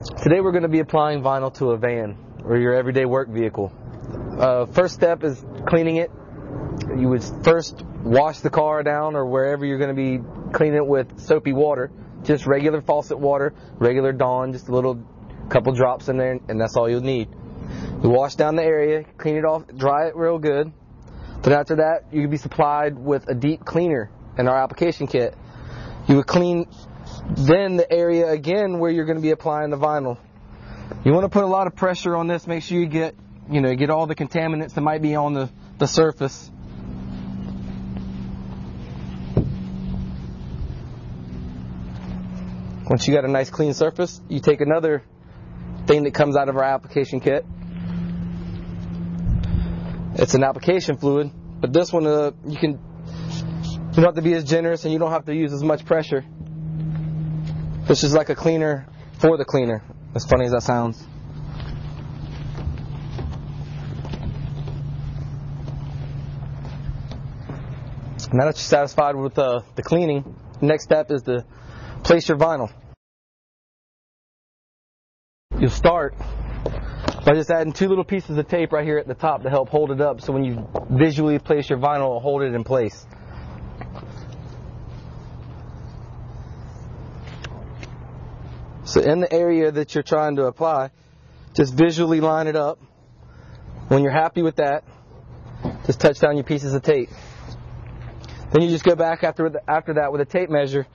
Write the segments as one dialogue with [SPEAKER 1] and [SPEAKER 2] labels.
[SPEAKER 1] Today we're going to be applying vinyl to a van or your everyday work vehicle. First step is cleaning it. You would first wash the car down or wherever you're going to be cleaning it with soapy water. Just regular faucet water, regular Dawn, just a little couple drops in there, and that's all you'll need. You wash down the area, clean it off, dry it real good. Then after that, you can be supplied with a deep cleaner in our application kit. You would clean then the area again where you're going to be applying the vinyl. You want to put a lot of pressure on this. Make sure you get all the contaminants that might be on the surface. Once you got a nice clean surface, you take another thing that comes out of our application kit. It's an application fluid, but this one you don't have to be as generous and you don't have to use as much pressure. This is like a cleaner for the cleaner, as funny as that sounds. Now that you're satisfied with the cleaning, the next step is to place your vinyl. You'll start by just adding 2 little pieces of tape right here at the top to help hold it up, so when you visually place your vinyl, it'll hold it in place. So in the area that you're trying to apply, just visually line it up. When you're happy with that, just touch down your pieces of tape. Then you just go back after that with a tape measure.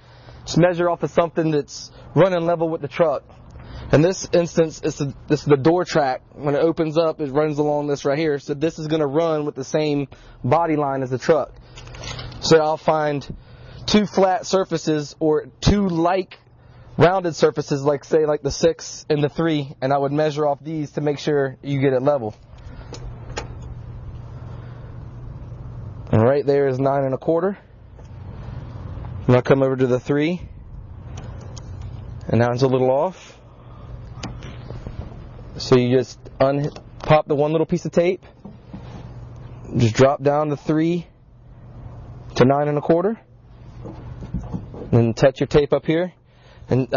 [SPEAKER 1] Just measure off of something that's running level with the truck. In this instance, this is the door track. When it opens up, it runs along this right here. So this is going to run with the same body line as the truck. So I'll find 2 flat surfaces or 2 like rounded surfaces, like the 6 and the 3, and I would measure off these to make sure you get it level. And right there is 9 1/4. And I'll come over to the 3, and now it's a little off. So you just pop the one little piece of tape, just drop down the 3 to 9 1/4, and touch your tape up here. And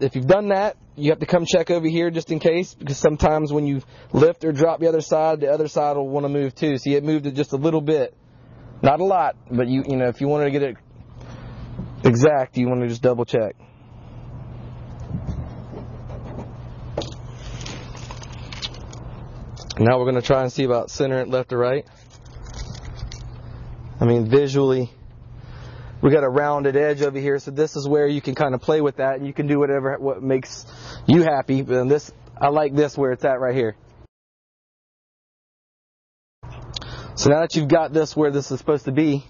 [SPEAKER 1] if you've done that, you have to come check over here just in case, because sometimes when you lift or drop the other side will want to move too. See, it moved it just a little bit, not a lot, but if you wanted to get it exact, you want to just double check. Now we're going to try and see about center it left or right. I mean, visually, we got a rounded edge over here, so this is where you can kind of play with that, and you can do what makes you happy. But I like this where it's at right here. So now that you've got this where this is supposed to be,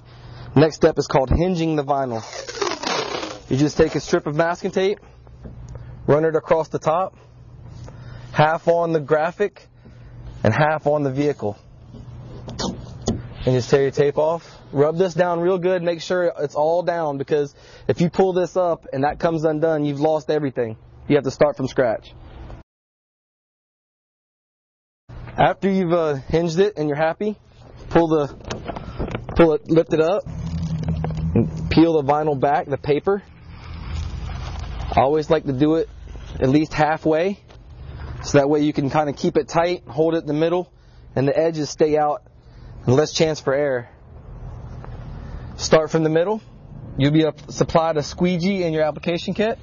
[SPEAKER 1] next step is called hinging the vinyl. You just take a strip of masking tape, run it across the top, half on the graphic and half on the vehicle, and just tear your tape off. Rub this down real good, make sure it's all down, because if you pull this up and that comes undone, you've lost everything. You have to start from scratch. After you've hinged it and you're happy, lift it up, and peel the vinyl back, the paper. I always like to do it at least halfway, so that way you can kind of keep it tight, hold it in the middle, and the edges stay out and less chance for error. Start from the middle. You'll be supplied a squeegee in your application kit.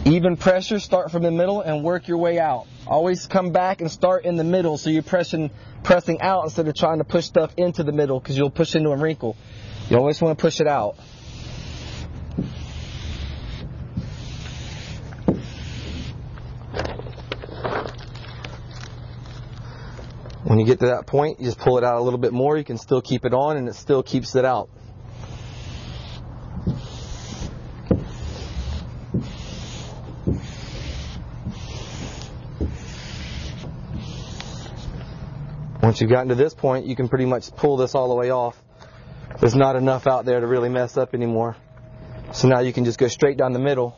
[SPEAKER 1] Even pressure, start from the middle and work your way out. Always come back and start in the middle, so you're pressing out instead of trying to push stuff into the middle, because you'll push into a wrinkle. You always want to push it out. When you get to that point, you just pull it out a little bit more. You can still keep it on, and it still keeps it out. Once you've gotten to this point, you can pretty much pull this all the way off. There's not enough out there to really mess up anymore. So now you can just go straight down the middle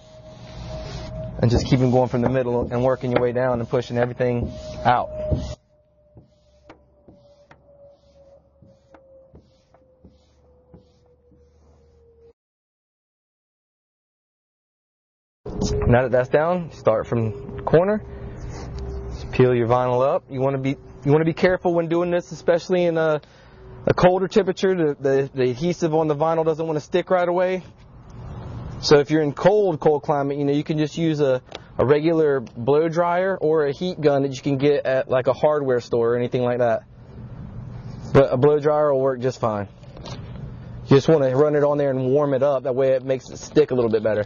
[SPEAKER 1] and just keep them going from the middle and working your way down and pushing everything out. Now that that's down, start from the corner. Just peel your vinyl up. You want to be careful when doing this, especially in a colder temperature. The adhesive on the vinyl doesn't want to stick right away. So if you're in cold climate, you can just use a regular blow dryer or a heat gun that you can get at like a hardware store or anything like that. But a blow dryer will work just fine. You just want to run it on there and warm it up. That way it makes it stick a little bit better.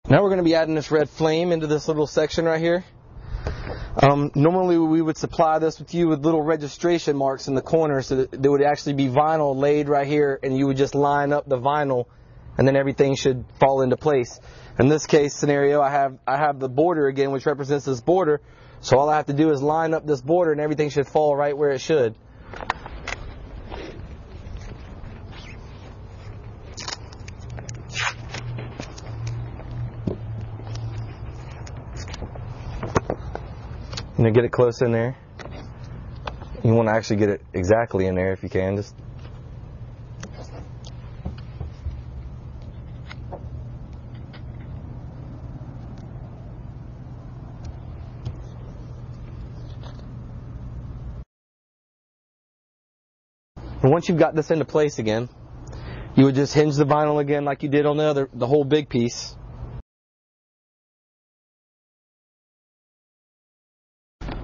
[SPEAKER 1] Now we're going to be adding this red flame into this little section right here. Normally we would supply this with little registration marks in the corner so that there would actually be vinyl laid right here, and you would just line up the vinyl and then everything should fall into place. In this case scenario, I have the border again, which represents this border, so all I have to do is line up this border and everything should fall right where it should. Get it close in there. You want to actually get it exactly in there if you can. Just and once you've got this into place again, you would just hinge the vinyl again like you did on the whole big piece.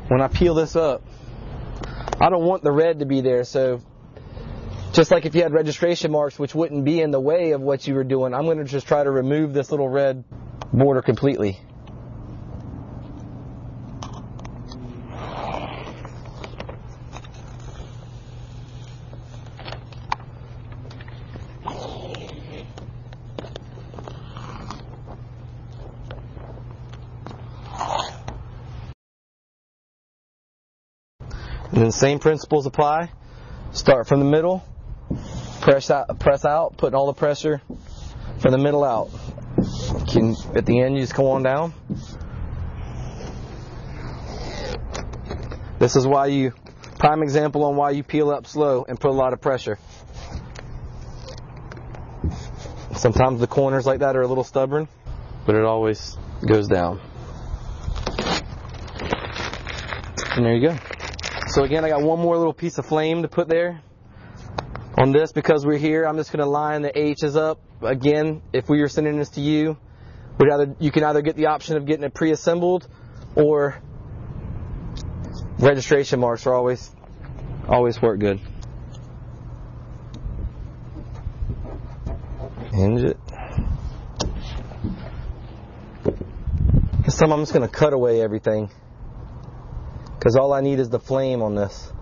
[SPEAKER 1] When I peel this up, I don't want the red to be there, so just like if you had registration marks which wouldn't be in the way of what you were doing, I'm going to just try to remove this little red border completely. And then same principles apply. Start from the middle, press out, putting all the pressure from the middle out. At the end, you just come on down. This is prime example on why you peel up slow and put a lot of pressure. Sometimes the corners like that are a little stubborn, but it always goes down. And there you go. So again, I got one more little piece of flame to put there. On this, because we're here, I'm just going to line the H's up. Again, if we were sending this to you, you can either get the option of getting it pre-assembled, or registration marks are always work good. Hinge it. This time I'm just going to cut away everything, because all I need is the flame on this.